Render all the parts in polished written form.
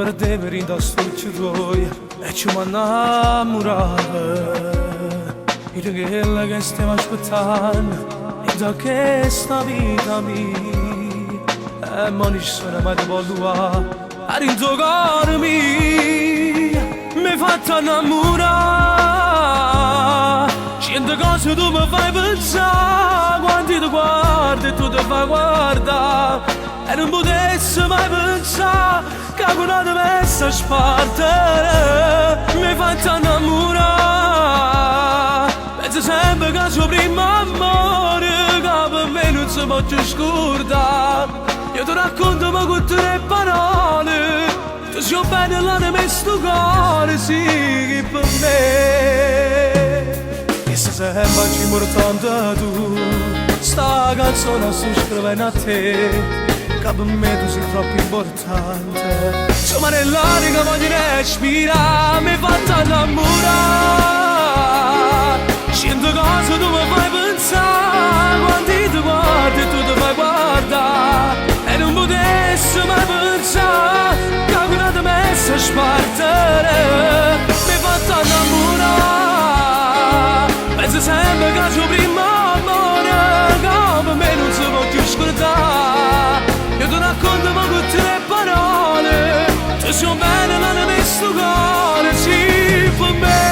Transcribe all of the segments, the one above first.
perdevo indosso tutti tuoi e ci mi innamoravo. E di quella che stiamo aspettando e da questa vita mia e mo nessuno mai ti può trovare a rintogarmi. Mi fatto innamorare, cento cose tu mi fai pensare, quando ti guardo e tu ti fai guardare e non potessi mai pensare che una dovesse spartere. Mi fatto innamorare, penso sempre che suo primo amore che per me non si può scordare. Io ti racconto ma con tre parole, tu sei bene là di me sto cuore, sì che per me. E se sempre ci portando tu, sta canzone sto scrivendo a te, che per me tu sei troppo importante. Insomma nell'aria che voglio respirare, mi fatta innamorare. Cento cose tu mi fai pensare, quando ti guardi tu ti fai guardare e non potessi mai pensare che una di me si spartere. Mi fatta innamorare, penso sempre che il suo primo amore che per me non si può più scordare. Io ti racconto ma con tre parole, tu sei bene la ne messo cuore, sì per me.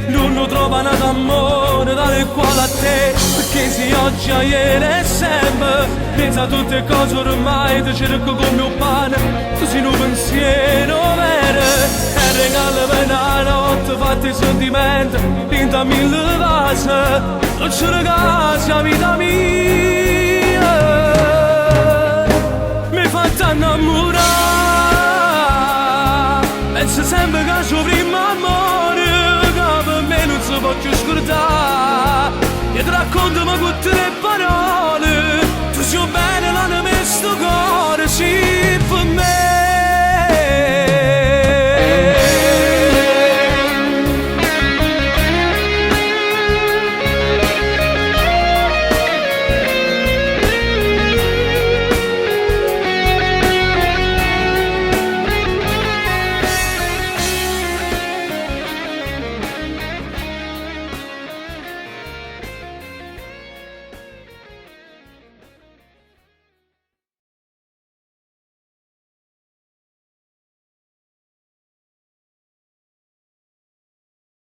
Non trova un amore dal quale a te, perché se oggi a ieri e sempre pensa a tutte le cose ormai ti cerco come un pane. Tu sei un pensiero vero e regalo per una notte fatti sentimenti pinta mille vase, non ci ragazzi a vita mia. Mi fatta innamorare, penso sempre che il suo primo amore che per me non si può più scordare. E ti racconto ma con te